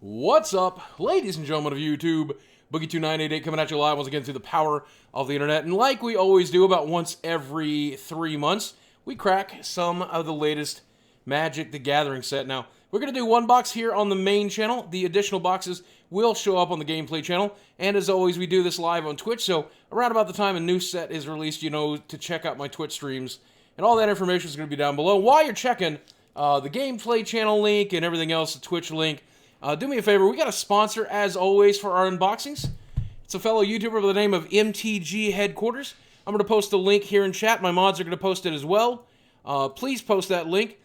What's up, ladies and gentlemen of YouTube? Boogie2988 coming at you live once again through the power of the internet. And like we always do about once every 3 months, we crack some of the latest Magic the Gathering set. Now, we're going to do one box here on the main channel. The additional boxes will show up on the gameplay channel. And as always, we do this live on Twitch. So around about the time a new set is released, you know to check out my Twitch streams. And all that information is going to be down below. While you're checking the gameplay channel link and everything else, the Twitch link, do me a favor, we got a sponsor, as always, for our unboxings. It's a fellow YouTuber by the name of MTG Headquarters. I'm going to post the link here in chat. My mods are going to post it as well. Please post that link.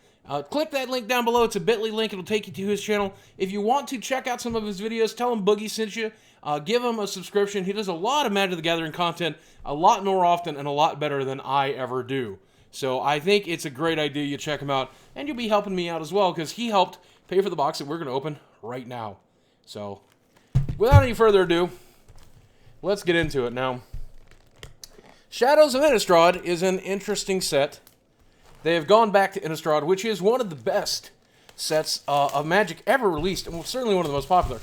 Click that link down below. It's a bit.ly link. It'll take you to his channel. If you want to check out some of his videos, tell him Boogie sent you. Give him a subscription. He does a lot of Magic the Gathering content, a lot more often and a lot better than I ever do. So I think it's a great idea you check him out, and you'll be helping me out as well, because he helped pay for the box that we're going to open right now. So, without any further ado, let's get into it now. Shadows of Innistrad is an interesting set. They have gone back to Innistrad, which is one of the best sets of Magic ever released, and certainly one of the most popular.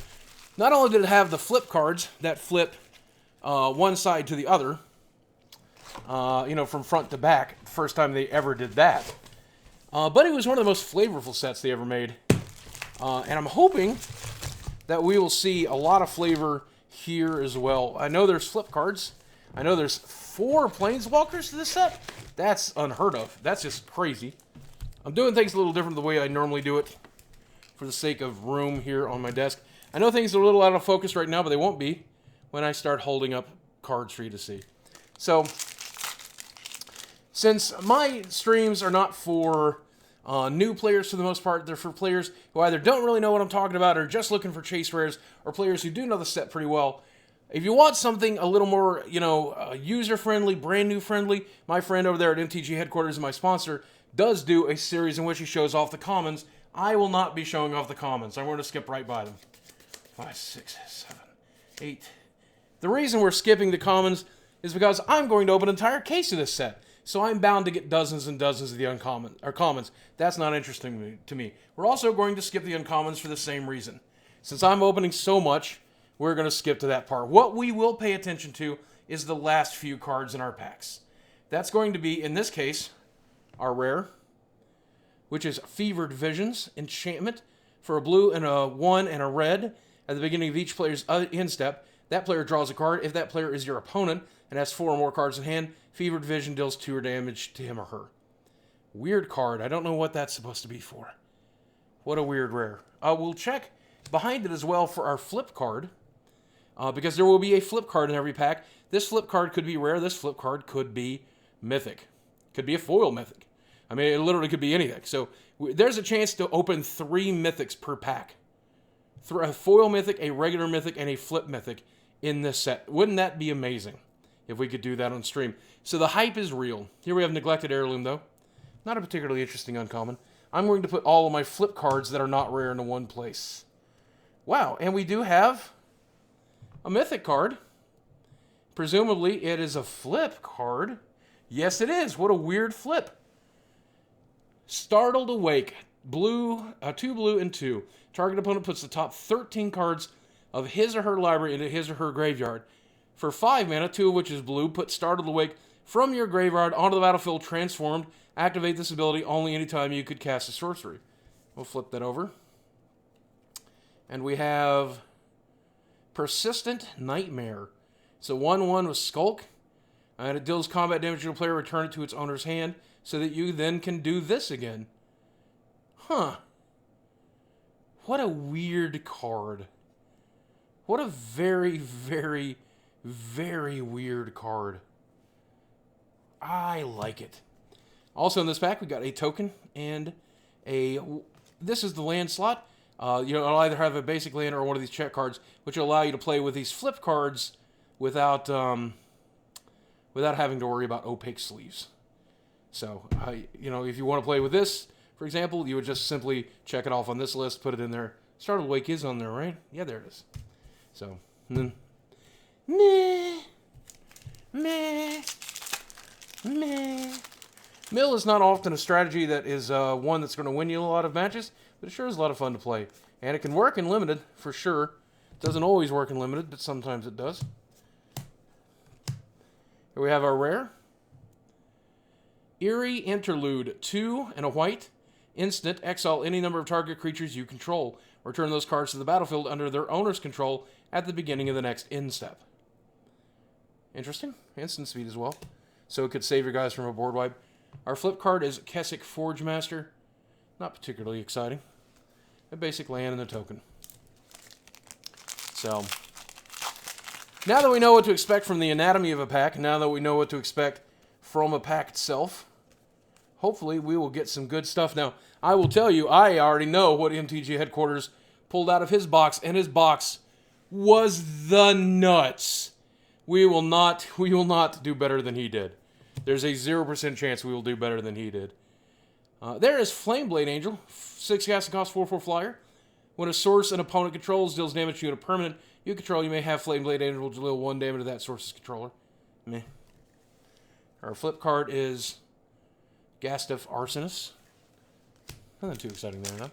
Not only did it have the flip cards that flip one side to the other, you know, from front to back, the first time they ever did that, but it was one of the most flavorful sets they ever made. And I'm hoping that we will see a lot of flavor here as well. I know there's flip cards. I know there's 4 Planeswalkers to this set. That's unheard of. That's just crazy. I'm doing things a little different the way I normally do it for the sake of room here on my desk. I know things are a little out of focus right now, but they won't be when I start holding up cards for you to see. So, since my streams are not for new players for the most part, they're for players who either don't really know what I'm talking about or just looking for chase rares, or players who do know the set pretty well. If you want something a little more, you know, user-friendly, brand-new friendly, my friend over there at MTG Headquarters and my sponsor does do a series in which he shows off the commons. I will not be showing off the commons. I'm going to skip right by them. 5, 6, 7, 8. The reason we're skipping the commons is because I'm going to open an entire case of this set. So I'm bound to get dozens and dozens of the commons. That's not interesting to me. We're also going to skip the uncommons for the same reason. Since I'm opening so much, we're going to skip to that part. What we will pay attention to is the last few cards in our packs. That's going to be, in this case, our rare, which is Fevered Visions, Enchantment, for a blue and a 1 and a red. At the beginning of each player's end step, that player draws a card. If that player is your opponent and has 4 or more cards in hand, Fevered Vision deals 2 damage to him or her. Weird card. I don't know what that's supposed to be for. What a weird rare. We'll check behind it as well for our flip card, because there will be a flip card in every pack. This flip card could be rare. This flip card could be mythic. Could be a foil mythic. I mean, it literally could be anything. So there's a chance to open 3 mythics per pack. A foil mythic, a regular mythic, and a flip mythic in this set. Wouldn't that be amazing if we could do that on stream? So the hype is real. Here we have Neglected Heirloom, though. Not a particularly interesting uncommon. I'm going to put all of my flip cards that are not rare into one place. Wow, and we do have a mythic card. Presumably, it is a flip card. Yes, it is. What a weird flip. Startled Awake. Blue, 2 blue and 2. Target opponent puts the top 13 cards of his or her library into his or her graveyard. For 5 mana, 2 of which is blue, put Startled Awake from your graveyard onto the battlefield transformed. Activate this ability only anytime you could cast a sorcery. We'll flip that over. And we have Persistent Nightmare. It's a 1/1 with Skulk. And it deals combat damage to a player, return it to its owner's hand, so that you then can do this again. Huh. What a weird card. What a very, very, very weird card. I like it. Also in this pack, we got a token and a... This is the land slot. You know, it'll either have a basic land or one of these check cards, which will allow you to play with these flip cards without without having to worry about opaque sleeves. So, you know, if you want to play with this, for example, you would just simply check it off on this list, put it in there. Startled Awake is on there, right? Yeah, there it is. So, meh. Mill is not often a strategy that is one that's going to win you a lot of matches, but it sure is a lot of fun to play. And it can work in limited, for sure. It doesn't always work in limited, but sometimes it does. Here we have our rare. Eerie Interlude, 2 and a white. Instant, exile any number of target creatures you control. Return those cards to the battlefield under their owner's control at the beginning of the next end step. Interesting. Instant speed as well. So it could save your guys from a board wipe. Our flip card is Kessick Forge Master. Not particularly exciting. A basic land and a token. So, now that we know what to expect from the anatomy of a pack, now that we know what to expect from a pack itself, hopefully we will get some good stuff. Now, I will tell you, I already know what MTG Headquarters pulled out of his box, and his box was the nuts. We will not do better than he did. There's a 0% chance we will do better than he did. There is Flameblade Angel, 6 casting cost, 4/4 flyer. When a source an opponent controls deals damage to you at a permanent you control, you may have Flameblade Angel deal 1 damage to that source's controller. Meh. Our flip card is Gastiff Arsonist. Nothing too exciting there, huh?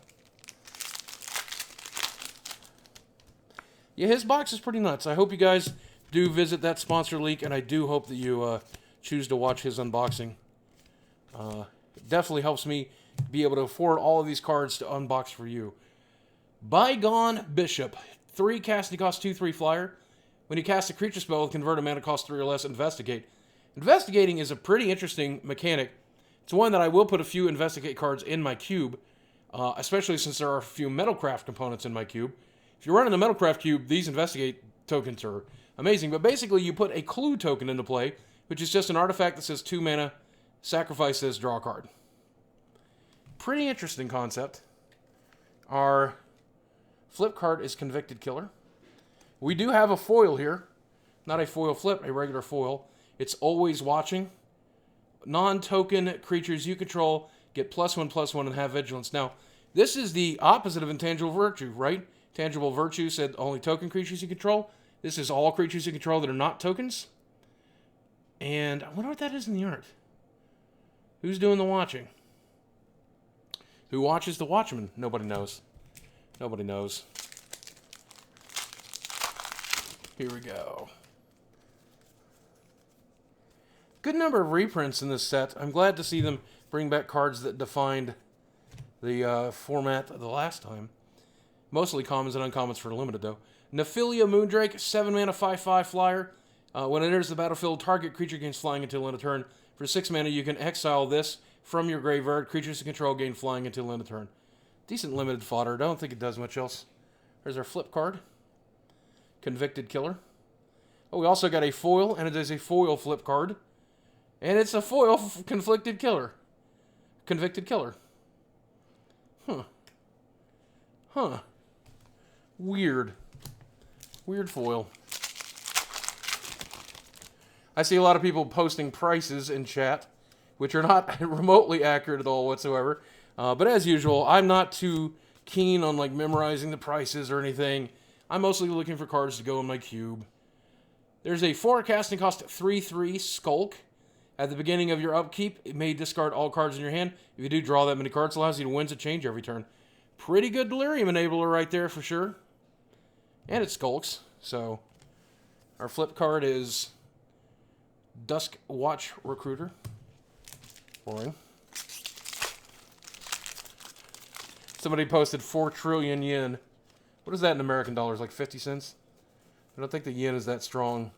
Yeah, his box is pretty nuts. I hope you guys do visit that sponsor leak, and I do hope that you choose to watch his unboxing. It definitely helps me be able to afford all of these cards to unbox for you. Bygone Bishop. 3 casting cost, 2/3 flyer. When you cast a creature spell with convert a mana cost 3 or less, investigate. Investigating is a pretty interesting mechanic. It's one that I will put a few investigate cards in my cube, especially since there are a few Metalcraft components in my cube. If you're running the Metalcraft cube, these investigate tokens are amazing. But basically, you put a clue token into play, which is just an artifact that says 2 mana, sacrifice this, draw a card. Pretty interesting concept. Our flip card is Convicted Killer. We do have a foil here. Not a foil flip, a regular foil. It's Always Watching. Non-token creatures you control get +1/+1 and have vigilance. Now, this is the opposite of Intangible Virtue, right? Tangible Virtue said only token creatures you control. This is all creatures you control that are not tokens. And I wonder what that is in the art. Who's doing the watching? Who watches the Watchman? Nobody knows. Nobody knows. Here we go. Good number of reprints in this set. I'm glad to see them bring back cards that defined the format the last time. Mostly commons and uncommons for limited, though. Nephilia Moondrake, 7 mana, 5/5 flyer. When it enters the battlefield, target creature gains flying until end of turn. For 6 mana, you can exile this from your graveyard. Creatures you control gain flying until end of turn. Decent limited fodder. I don't think it does much else. There's our flip card. Convicted Killer. Oh, we also got a foil, and it is a foil flip card. And it's a foil Conflicted Killer. Convicted Killer. Huh. Weird. Weird foil. I see a lot of people posting prices in chat, which are not remotely accurate at all whatsoever. But as usual, I'm not too keen on like memorizing the prices or anything. I'm mostly looking for cards to go in my cube. There's a 4 casting cost 3/3 Skulk. At the beginning of your upkeep, it may discard all cards in your hand. If you do draw that many cards, it allows you to win a change every turn. Pretty good Delirium Enabler right there for sure. And it skulks. So our flip card is Dusk Watch Recruiter. Boring. Somebody posted 4 trillion yen. What is that in American dollars? Like 50 cents? I don't think the yen is that strong.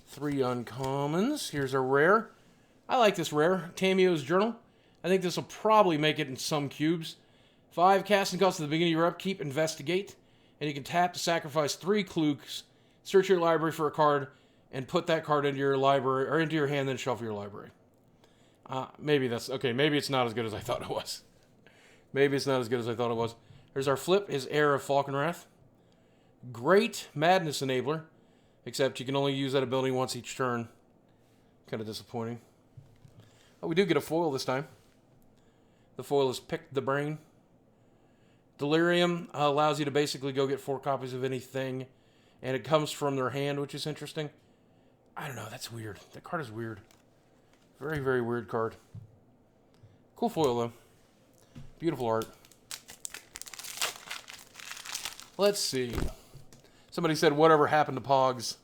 3 uncommons. Here's a rare. I like this rare. Tamio's Journal. I think this will probably make it in some cubes. 5 casting costs at the beginning of your upkeep. Investigate. And you can tap to sacrifice 3 clues. Search your library for a card and put that card into your library or into your hand, then shuffle your library. Maybe that's okay. Maybe it's not as good as I thought it was. Maybe it's not as good as I thought it was. There's our flip. Is Heir of Falkenrath. Great Madness Enabler. Except you can only use that ability once each turn. Kind of disappointing. Oh, we do get a foil this time. The foil is Pick the Brain. Delirium allows you to basically go get 4 copies of anything. And it comes from their hand, which is interesting. I don't know, that's weird. That card is weird. Very, very weird card. Cool foil, though. Beautiful art. Let's see. Somebody said, whatever happened to Pogs?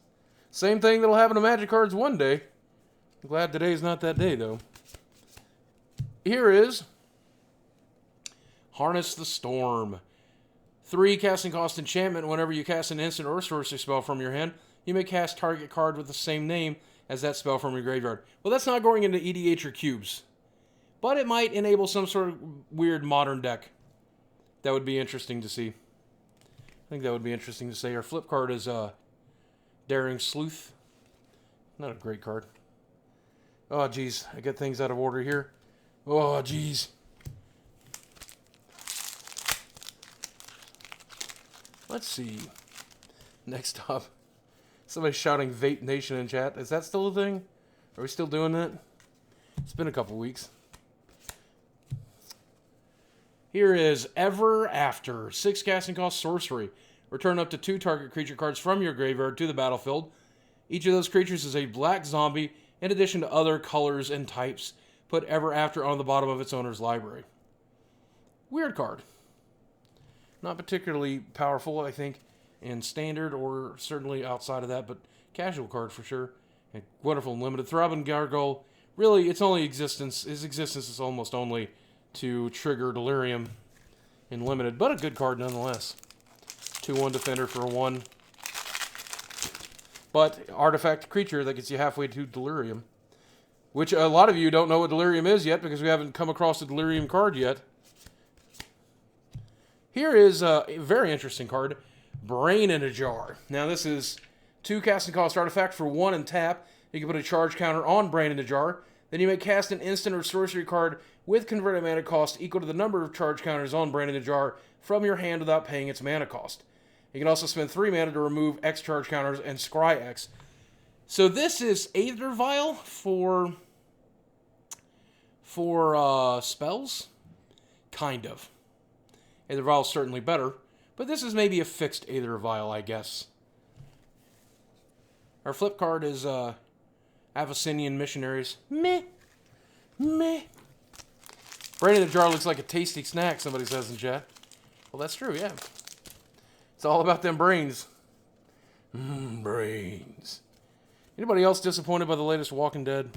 Same thing that'll happen to Magic cards one day. I'm glad today's not that day, though. Here is Harness the Storm. 3 casting cost enchantment. Whenever you cast an instant or sorcery spell from your hand, you may cast target card with the same name as that spell from your graveyard. Well, that's not going into EDH or cubes, but it might enable some sort of weird modern deck. That would be interesting to see. I think that would be interesting to say. Our flip card is Daring Sleuth. Not a great card. Oh, geez. I get things out of order here. Oh, geez. Let's see. Next up. Somebody's shouting Vape Nation in chat. Is that still a thing? Are we still doing that? It's been a couple weeks. Here is Ever After. 6 casting cost sorcery. Return up to 2 target creature cards from your graveyard to the battlefield. Each of those creatures is a black zombie, in addition to other colors and types. Put Ever After on the bottom of its owner's library. Weird card. Not particularly powerful, I think, in standard or certainly outside of that, but casual card for sure. And wonderful and limited. Throbbing Gargoyle, really, its only existence, his existence is almost only to trigger Delirium in limited, but a good card nonetheless. 2/1 defender for a 1. But artifact creature that gets you halfway to Delirium, which a lot of you don't know what Delirium is yet because we haven't come across a Delirium card yet. Here is a very interesting card, Brain in a Jar. Now this is 2 casting cost artifact for 1 and tap. You can put a charge counter on Brain in a Jar. Then you may cast an instant or sorcery card with converted mana cost equal to the number of charge counters on Brain in a Jar from your hand without paying its mana cost. You can also spend 3 mana to remove X charge counters and scry X. So this is Aether Vial for spells? Kind of. Aether Vial is certainly better, but this is maybe a fixed Aether Vial, I guess. Our flip card is Abyssinian Missionaries. Meh. Meh. Brain in the Jar looks like a tasty snack, somebody says in chat. Well, that's true, yeah. It's all about them brains. Brains. Anybody else disappointed by the latest Walking Dead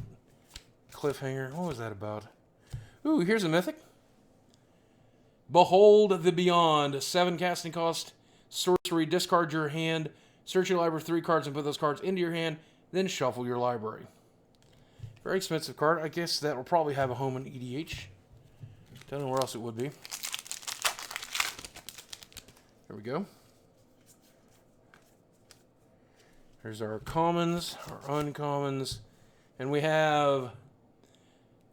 cliffhanger? What was that about? Ooh, here's a mythic. Behold the Beyond. 7 casting cost sorcery. Discard your hand. Search your library 3 cards and put those cards into your hand. Then shuffle your library. Very expensive card. I guess that will probably have a home in EDH. Don't know where else it would be. There we go. There's our commons, our uncommons. And we have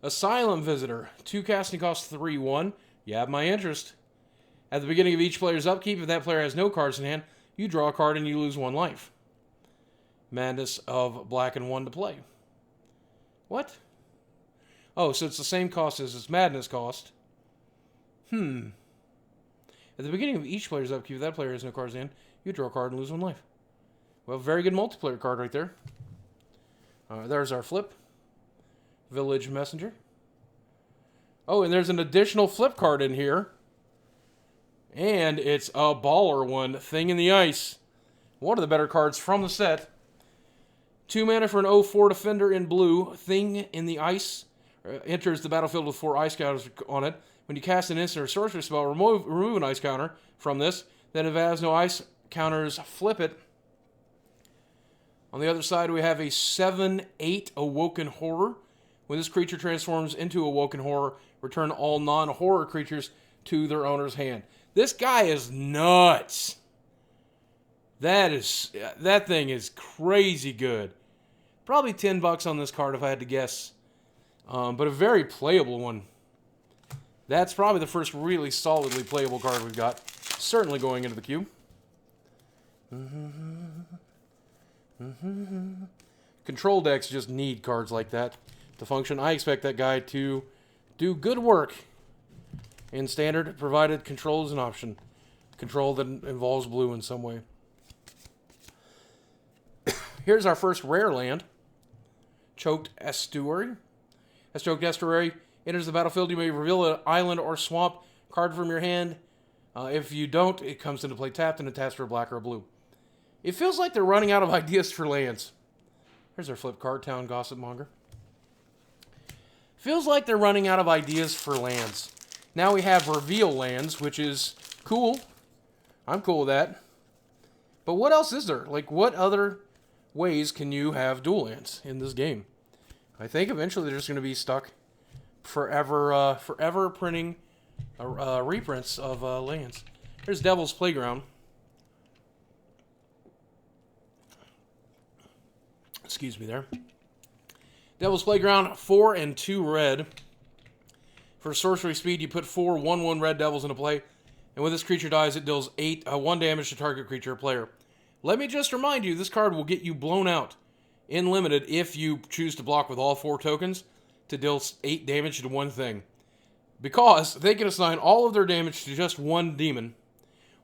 Asylum Visitor. 2 casting cost 3/1. You have my interest. At the beginning of each player's upkeep, if that player has no cards in hand, you draw a card and you lose 1 life. Madness of black and 1 to play. What? Oh, so it's the same cost as its Madness cost. At the beginning of each player's upkeep, if that player has no cards in hand, you draw a card and lose 1 life. Well, very good multiplayer card right there. There's our flip. Village Messenger. Oh, and there's an additional flip card in here. And it's a baller one. Thing in the Ice. One of the better cards from the set. 2 mana for an 0/4 defender in blue. Thing in the Ice. Enters the battlefield with 4 ice counters on it. When you cast an instant or sorcery spell, remove an ice counter from this. Then if it has no ice counters, flip it. On the other side, we have a 7/8 Awoken Horror. When this creature transforms into Awoken Horror, return all non-horror creatures to their owner's hand. This guy is nuts. That thing is crazy good. Probably $10 on this card if I had to guess. But a very playable one. That's probably the first really solidly playable card we've got. Certainly going into the queue. Control decks just need cards like that to function. I expect that guy to do good work in Standard, provided control is an option. Control that involves blue in some way. Here's our first rare land. Choked Estuary. As Choked Estuary enters the battlefield, you may reveal an island or swamp card from your hand If you don't, it comes into play tapped and it taps for a black or a blue. It feels like they're running out of ideas for lands. Here's our flip card, Town Gossip Monger. Feels like they're running out of ideas for lands. Now we have reveal lands, which is cool. I'm cool with that. But what else is there? Like, what other ways can you have dual lands in this game? I think eventually they're just going to be stuck forever printing reprints of lands. Here's Devil's Playground. Excuse me there. Devil's Playground, 4 and 2 red. For sorcery speed, you put 4 1/1 red devils into play. And when this creature dies, it deals 1 damage to target creature or player. Let me just remind you, this card will get you blown out in limited if you choose to block with all 4 tokens to deal 8 damage to one thing. Because they can assign all of their damage to just one demon,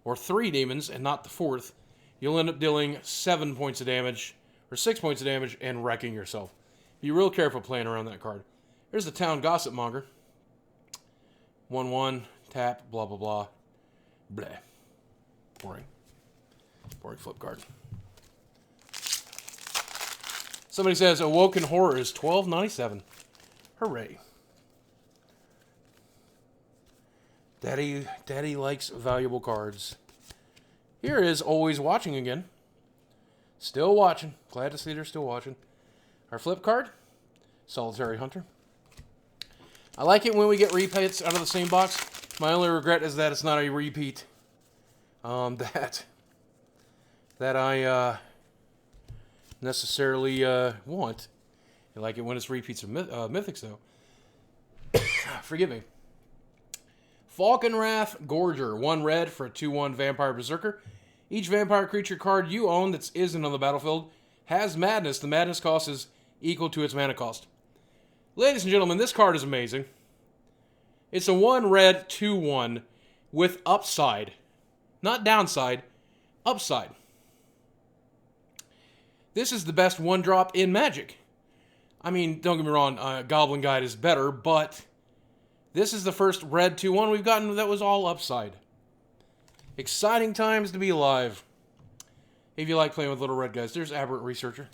or 3 demons, and not the 4th. You'll end up dealing 7 points of damage, or 6 points of damage, and wrecking yourself. Be real careful playing around that card. Here's the Town Gossip Monger. 1/1, tap, blah, blah, blah. Bleh. Boring. Boring flip card. Somebody says Awoken Horror is $12.97. Hooray. Daddy likes valuable cards. Here is Always Watching again. Still watching. Glad to see they're still watching. Our flip card, Solitary Hunter. I like it when we get repeats out of the same box. My only regret is that it's not a repeat that I necessarily want. I like it when it's repeats of Mythics, though. Forgive me. Falconwrath Gorger, 1 red for a 2/1 Vampire Berserker. Each vampire creature card you own that isn't on the battlefield has madness. The madness cost is equal to its mana cost. Ladies and gentlemen, this card is amazing. It's a 1 red 2/1 with upside. Not downside, upside. This is the best 1-drop in Magic. I mean, don't get me wrong, Goblin Guide is better, but this is the first red 2/1 we've gotten that was all upside. Exciting times to be alive. If you like playing with little red guys, there's Aberrant Researcher.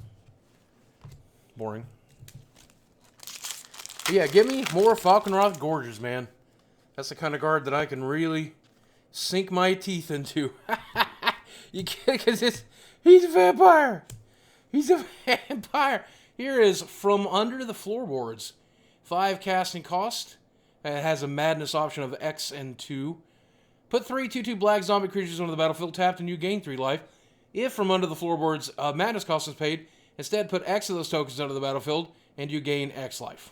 Boring. But yeah, give me more Falconwrath Gorgers, man. That's the kind of card that I can really sink my teeth into. You get it? Because he's a vampire. He's a vampire. Here is From Under the Floorboards. 5 casting cost. It has a madness option of X and 2. Put 3 2/2 black zombie creatures onto the battlefield tapped and you gain 3 life. If From Under the Floorboards madness cost is paid, instead put X of those tokens onto the battlefield and you gain X life.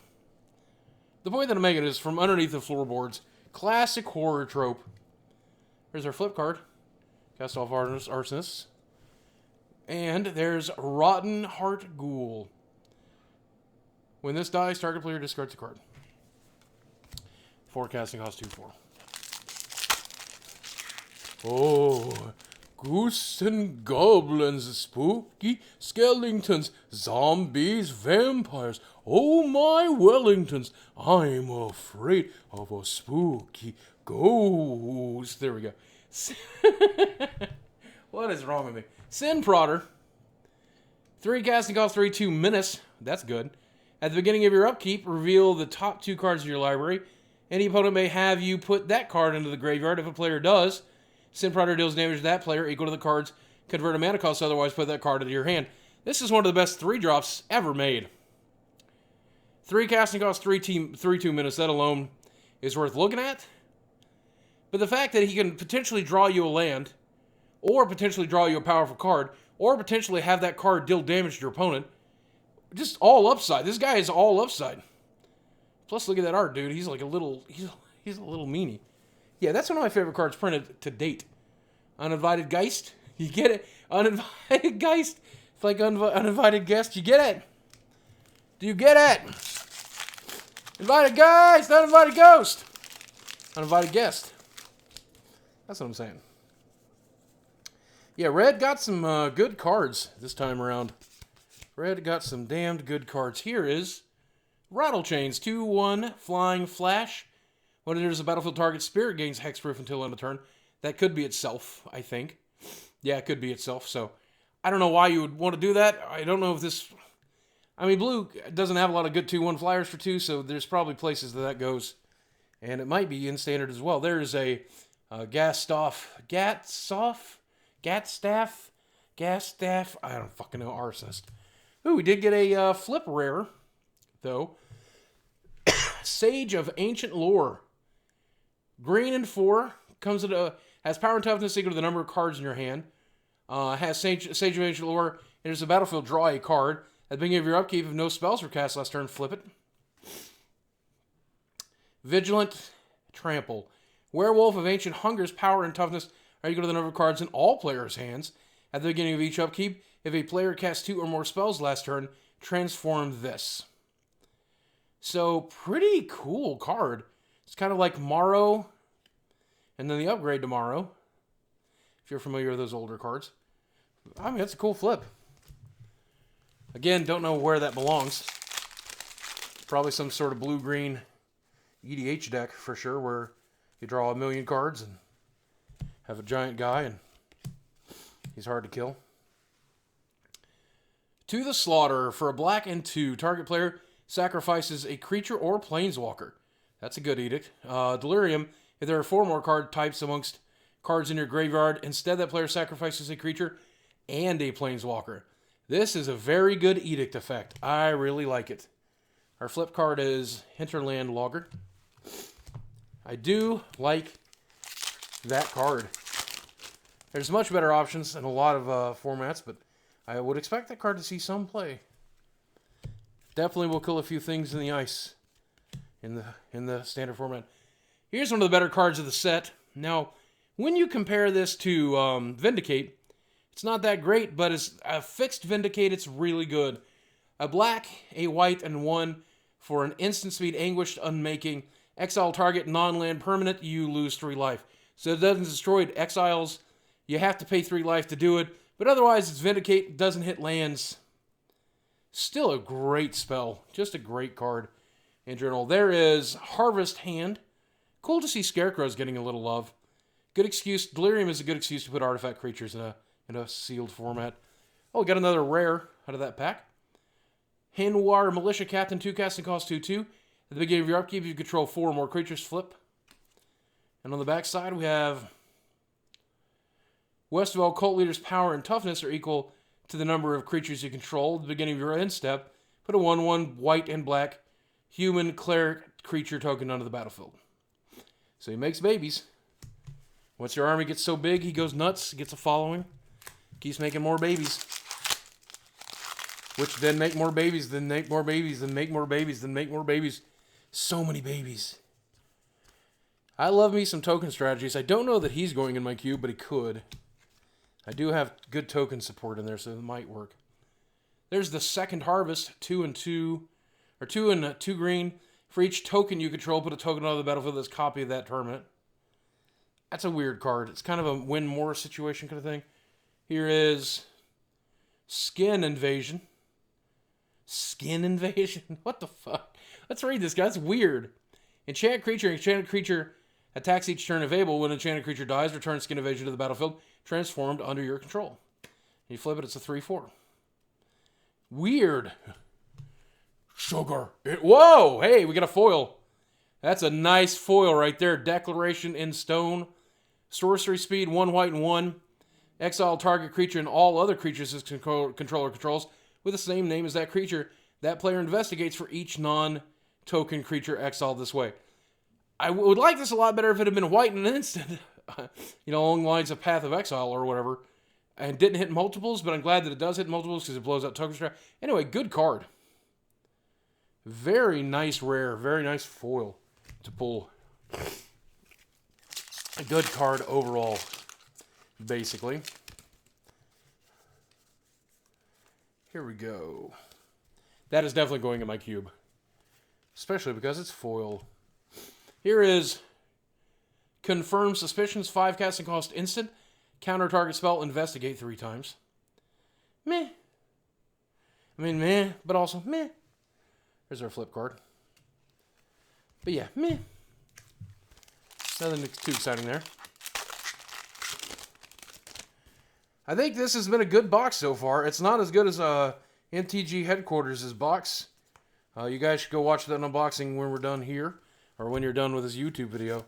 The point that I'm making is From Underneath the Floorboards. Classic horror trope. There's our flip card. Cast off Arsonists. And there's Rotten Heart Ghoul. When this dies, target player discards a card. 4 casting cost 2/4. Oh, ghosts and goblins, spooky skeletons, zombies, vampires. Oh my Wellingtons, I'm afraid of a spooky ghost. There we go. What is wrong with me? Sin Prodder. 3 casting cost 3/2 menace. That's good. At the beginning of your upkeep, reveal the top 2 cards in your library. Any opponent may have you put that card into the graveyard. If a player does, Sin Prodder deals damage to that player equal to the card's converted mana cost, otherwise put that card into your hand. This is one of the best 3-drops ever made. 3 casting cost 3/2 minutes. That alone is worth looking at. But the fact that he can potentially draw you a land, or potentially draw you a powerful card, or potentially have that card deal damage to your opponent, just all upside. This guy is all upside. Plus, look at that art, dude. He's like a little, he's a little meanie. Yeah, that's one of my favorite cards printed to date. Uninvited Geist. You get it? Uninvited Geist. It's like uninvited guest. You get it? Do you get it? Invited Geist, uninvited ghost. Uninvited guest. That's what I'm saying. Yeah, Red got some good cards this time around. Red got some damned good cards. Here is Rattle Chains, 2/1 Flying Flash. When it enters a battlefield target, Spirit gains hexproof until end of turn. That could be itself, I think. Yeah, it could be itself. So I don't know why you would want to do that. I don't know if this... I mean, blue doesn't have a lot of good 2-1 flyers for 2, so there's probably places that goes. And it might be in standard as well. There's a Gatstaff. I don't fucking know. Arsonist. Ooh, we did get a flip rare, though. Sage of Ancient Lore. Green and 4. Has power and toughness equal to the number of cards in your hand. Has Sage of Ancient Lore. Enters the battlefield, draw a card. At the beginning of your upkeep, if no spells were cast last turn, flip it. Vigilant Trample. Werewolf of Ancient Hunger's power and toughness are equal to the number of cards in all players' hands. At the beginning of each upkeep, if a player casts 2 or more spells last turn, transform this. So, pretty cool card. It's kind of like Morrow, and then the upgrade to Morrow, if you're familiar with those older cards. I mean, that's a cool flip. Again, don't know where that belongs. Probably some sort of blue-green EDH deck for sure, where you draw a million cards and have a giant guy, and he's hard to kill. To the Slaughter. For a black and 2, target player sacrifices a creature or planeswalker. That's a good edict. Delirium. If there are 4 more card types amongst cards in your graveyard, instead that player sacrifices a creature and a planeswalker. This is a very good edict effect. I really like it. Our flip card is Hinterland Logger. I do like that card. There's much better options in a lot of formats, but I would expect that card to see some play. Definitely will kill a few things in the ice in the standard format. Here's one of the better cards of the set. Now, when you compare this to Vindicate, it's not that great, but as a fixed Vindicate, it's really good. A black, a white, and 1 for an instant speed Anguished Unmaking. Exile target non-land permanent, you lose 3 life. So it doesn't destroy it. Exiles, you have to pay 3 life to do it. But otherwise, it's Vindicate, doesn't hit lands. Still a great spell. Just a great card in general. There is Harvest Hand. Cool to see Scarecrows getting a little love. Good excuse. Delirium is a good excuse to put artifact creatures in a sealed format. Oh, we got another rare out of that pack. Hanuar Militia Captain, 2 casting cost 2/2. At the beginning of your upkeep, if you control 4 or more creatures, flip. And on the back side, we have Westval Cult Leader's power and toughness are equal to the number of creatures you control. At the beginning of your end step, put a 1/1 white and black human cleric creature token onto the battlefield. So he makes babies. Once your army gets so big, he goes nuts, gets a following, keeps making more babies. Which then make more babies, then make more babies, then make more babies, then make more babies. So many babies. I love me some token strategies. I don't know that he's going in my cube, but he could. I do have good token support in there, so it might work. There's the second harvest, 2 and 2, or 2 and 2 green. For each token you control, put a token on the battlefield that's a copy of that tournament. That's a weird card. It's kind of a win more situation kind of thing. Here is Skin Invasion. Skin Invasion? What the fuck? Let's read this, guys. It's weird. Enchanted creature attacks each turn available. When an enchanted creature dies, return Skin Invasion to the battlefield, transformed under your control. You flip it, it's a 3/4. Weird. Sugar. Whoa! Hey, we got a foil. That's a nice foil right there. Declaration in stone. Sorcery speed, 1 white and 1. Exile target creature and all other creatures his controller controls with the same name as that creature. That player investigates for each non-token creature exiled this way. I would like this a lot better if it had been white in an instant. Along the lines of Path of Exile or whatever. And didn't hit multiples, but I'm glad that it does hit multiples because it blows out token strike. Anyway, good card. Very nice rare. Very nice foil to pull. A good card overall, basically. Here we go. That is definitely going in my cube. Especially because it's foil. Here is Confirm Suspicions, 5 casting cost instant. Counter target spell, investigate 3 times. Meh. I mean, meh, but also meh. There's our flip card. But yeah, meh. Nothing too exciting there. I think this has been a good box so far. It's not as good as MTG Headquarters' box. You guys should go watch that unboxing when we're done here, or when you're done with this YouTube video.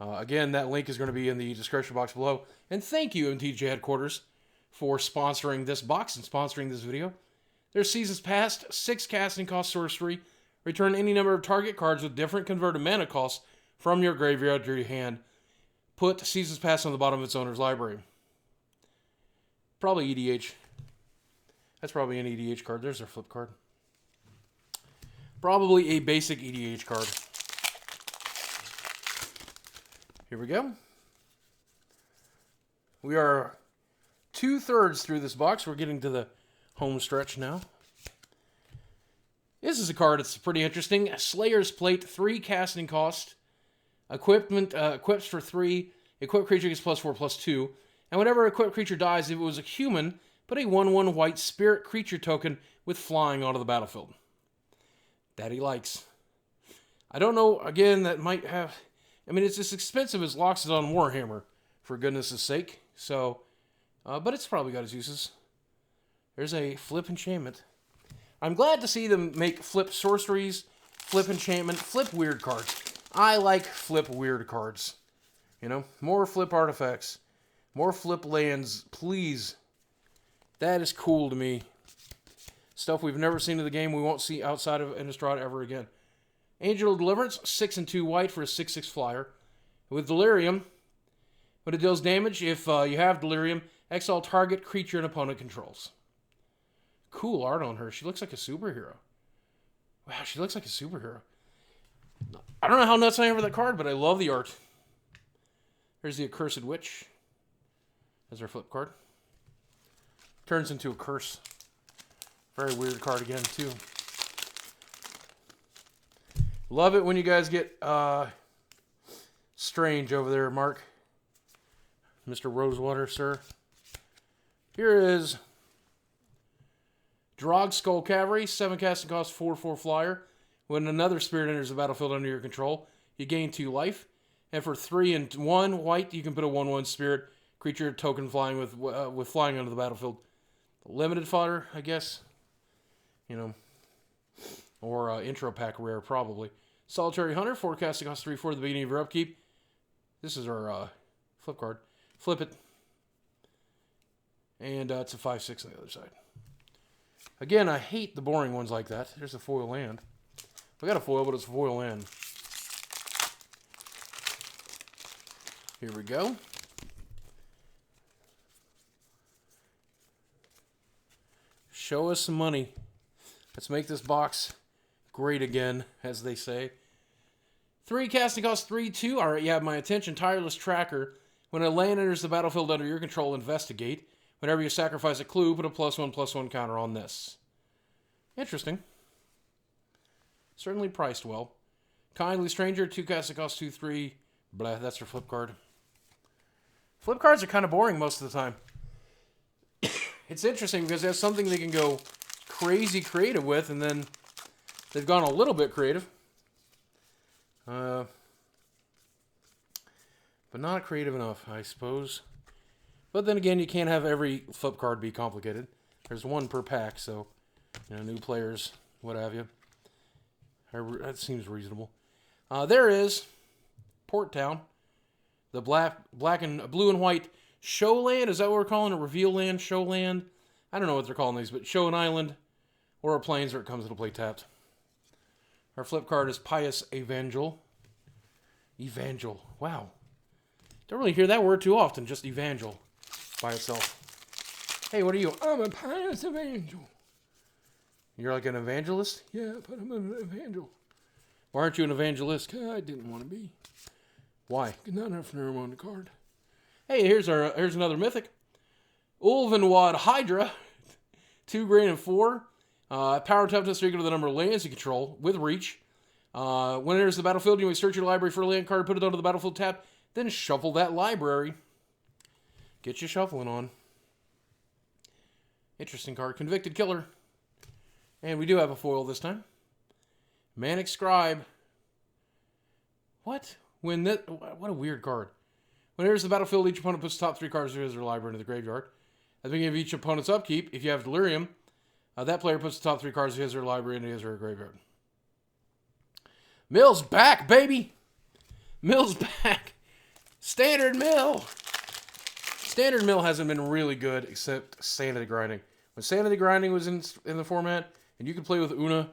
Again, that link is going to be in the description box below. And thank you, MTG Headquarters, for sponsoring this box and sponsoring this video. There's Seasons Past, 6 casting cost sorcery. Return any number of target cards with different converted mana costs from your graveyard to your hand. Put Seasons Past on the bottom of its owner's library. Probably EDH. That's probably an EDH card. There's our flip card. Probably a basic EDH card. Here we go. We are 2/3 through this box. We're getting to the home stretch now. This is a card that's pretty interesting. Slayer's Plate, 3 casting cost. Equipment, equips for 3. Equipped creature gets +4/+2. And whenever an equipped creature dies, if it was a human, put a 1/1 white spirit creature token with flying onto the battlefield. That he likes. I don't know, again, that might have... I mean, it's as expensive as Loxodon on Warhammer, for goodness' sake. So, but it's probably got its uses. There's a flip enchantment. I'm glad to see them make flip sorceries, flip enchantment, flip weird cards. I like flip weird cards. You know, more flip artifacts, more flip lands, please. That is cool to me. Stuff we've never seen in the game, we won't see outside of Innistrad ever again. Angel of Deliverance, 6 and 2 white for a 6/6 flyer. With Delirium, when it deals damage, if you have Delirium, exile target creature an opponent controls. Cool art on her. She looks like a superhero. Wow, she looks like a superhero. I don't know how nuts I am for that card, but I love the art. There's the Accursed Witch. That's our flip card. Turns into a curse. Very weird card again, too. Love it when you guys get strange over there, Mark. Mr. Rosewater, sir. Here is Drog Skull Cavalry, 7 casting cost, 4/4 flyer. When another spirit enters the battlefield under your control, you gain 2 life. And for 3 and 1 white, you can put a 1/1 spirit creature token flying with flying onto the battlefield. Limited fodder, I guess. You know, or intro pack rare, probably. Solitary Hunter, 4 casting cost, 3/4 at the beginning of your upkeep. This is our flip card. Flip it. And it's a 5/6 on the other side. Again, I hate the boring ones like that. There's a foil land. I got a foil, but it's a foil land. Here we go. Show us some money. Let's make this box great again, as they say. 3 casting cost, 3/2. All right, you have my attention. Tireless Tracker. When a land enters the battlefield under your control, investigate. Whenever you sacrifice a clue, put a +1/+1 counter on this. Interesting. Certainly priced well. Kindly Stranger, 2 casting cost, 2/3. Blah, that's your flip card. Flip cards are kind of boring most of the time. It's interesting because there's something they can go crazy creative with, and then they've gone a little bit creative. But not creative enough, I suppose. But then again, you can't have every flip card be complicated. There's 1 per pack, so, you know, new players, what have you. That seems reasonable. There is Port Town, the black and blue and white show land. Is that what we're calling it? Reveal land, show land? I don't know what they're calling these, but show an island or a plains where it comes into play tapped. Our flip card is Pious Evangel. Evangel. Wow. Don't really hear that word too often, just Evangel by itself. Hey, what are you? I'm a Pious Evangel. You're like an evangelist? Yeah, but I'm an evangel. Why aren't you an evangelist? I didn't want to be. Why? Not enough room on the card. Hey, here's another mythic. Ulvenwad Hydra. 2 green and 4. Power toughness equal to the number of lands you control with reach. When it enters the battlefield, you may search your library for a land card, put it onto the battlefield tab, then shuffle that library. Get your shuffling on. Interesting card. Convicted Killer. And we do have a foil this time. Manic Scribe. What? What a weird card. When it enters the battlefield, each opponent puts the top 3 cards of his or library into the graveyard. At the beginning of each opponent's upkeep, if you have Delirium, that player puts the top 3 cards of his or her library into his or her graveyard. Mill's back, baby! Mill's back! Standard Mill! Standard Mill hasn't been really good except Sanity Grinding. When Sanity Grinding was in the format, and you could play with Una,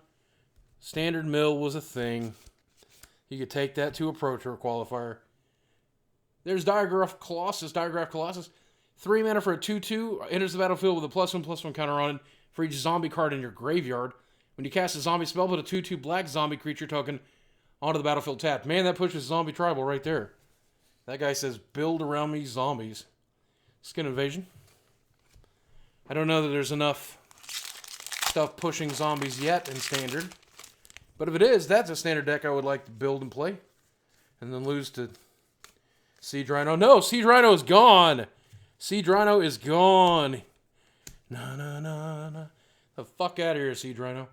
Standard Mill was a thing. You could take that to a Pro Tour qualifier. There's Diagraph Colossus. 3 mana for a 2/2. Enters the battlefield with a +1/+1 counter on it for each zombie card in your graveyard. When you cast a zombie spell, put a 2/2 black zombie creature token onto the battlefield tapped. Man, that pushes Zombie Tribal right there. That guy says, build around me zombies. Skin Invasion. I don't know that there's enough stuff pushing zombies yet in Standard. But if it is, that's a Standard deck I would like to build and play. And then lose to Siege Rhino. No, Siege Rhino is gone. Siege Rhino is gone. No. The fuck out of here, Siege Rhino.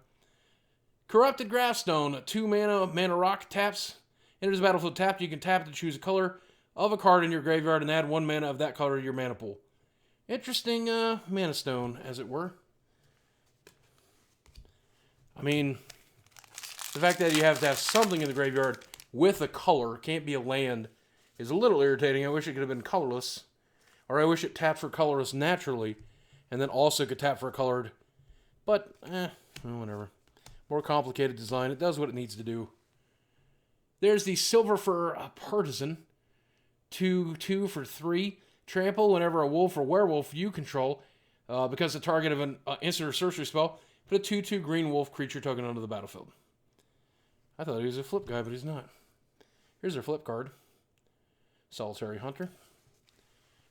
Corrupted Graphstone. 2 mana rock taps. Enters the battlefield tapped. You can tap it to choose a color of a card in your graveyard and add 1 mana of that color to your mana pool. Interesting mana stone, as it were. I mean, the fact that you have to have something in the graveyard with a color, can't be a land, is a little irritating. I wish it could have been colorless. Or I wish it tapped for colorless naturally, and then also could tap for a colored. But, whatever. More complicated design. It does what it needs to do. There's the Silver for Partisan. 2/2 for 3. Trample whenever a wolf or werewolf you control becomes the target of an instant or sorcery spell. Put a 2/2 green wolf creature token onto the battlefield. I thought he was a flip guy, but he's not. Here's our flip card. Solitary Hunter.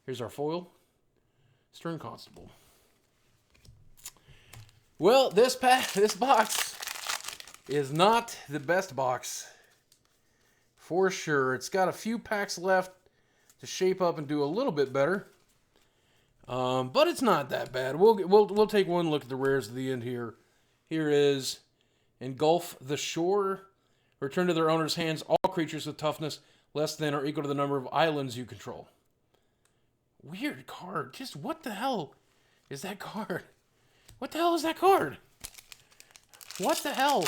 Here's our foil. Stern Constable. Well, this box is not the best box. For sure. It's got a few packs left to shape up and do a little bit better. But it's not that bad. We'll take one look at the rares at the end here. Here is Engulf the Shore. Return to their owner's hands all creatures with toughness less than or equal to the number of islands you control. Weird card. Just what the hell is that card? What the hell is that card? What the hell?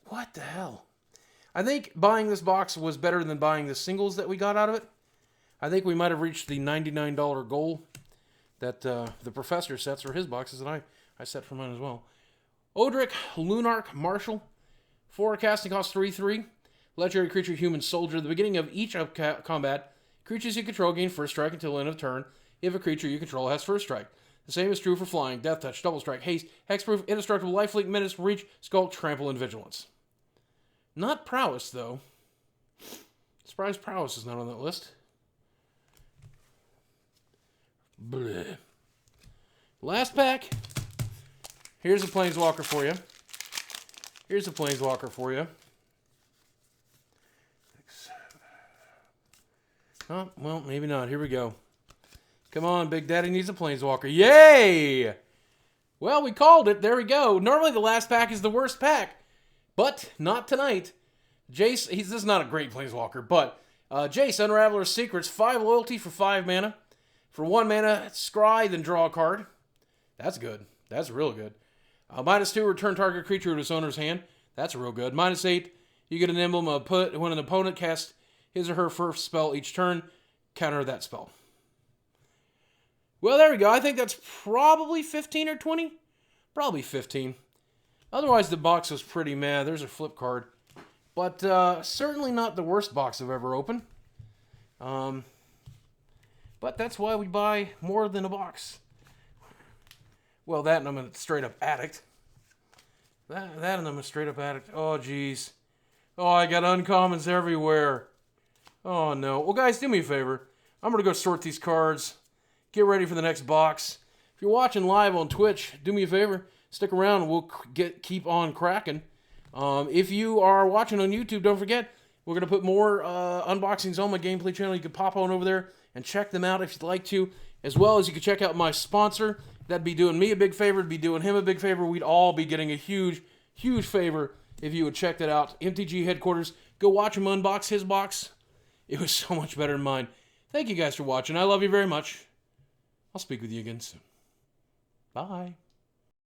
What the hell? I think buying this box was better than buying the singles that we got out of it. I think we might have reached the $99 goal that the professor sets for his boxes, and I set for mine as well. Odric Lunarch Marshal. 4 casting cost 3/3. Legendary creature human soldier. At the beginning of each combat, creatures you control gain first strike until the end of turn if a creature you control has first strike. The same is true for flying, death touch, double strike, haste, hexproof, indestructible, lifelink, menace, reach, skulk, trample, and vigilance. Not prowess, though. Surprised prowess is not on that list. Bleh. Last pack. Here's a Planeswalker for you. Here's a Planeswalker for you. Oh, well, maybe not. Here we go. Come on, Big Daddy needs a Planeswalker. Yay! Well, we called it. There we go. Normally the last pack is the worst pack, but not tonight. Jace, this is not a great Planeswalker, but Jace, Unraveler's Secrets, 5 loyalty for 5 mana. For 1 mana, scry, then draw a card. That's good. That's real good. -2, return target creature to its owner's hand. That's real good. -8, you get an emblem of put when an opponent casts his or her first spell each turn, counter that spell. Well, there we go. I think that's probably 15 or 20. Probably 15. Otherwise, the box was pretty meh. There's a flip card. But certainly not the worst box I've ever opened. But that's why we buy more than a box. Well, that and I'm a straight up addict. That and I'm a straight up addict. Oh, geez. Oh, I got uncommons everywhere. Oh, no. Well, guys, do me a favor. I'm going to go sort these cards. Get ready for the next box. If you're watching live on Twitch, do me a favor. Stick around and we'll keep on cracking. If you are watching on YouTube, don't forget, we're going to put more unboxings on my gameplay channel. You can pop on over there and check them out if you'd like to. As well as you can check out my sponsor. That'd be doing me a big favor. It'd be doing him a big favor. We'd all be getting a huge, huge favor if you would check that out. MTG headquarters. Go watch him unbox his box. It was so much better than mine. Thank you guys for watching. I love you very much. I'll speak with you again soon. Bye.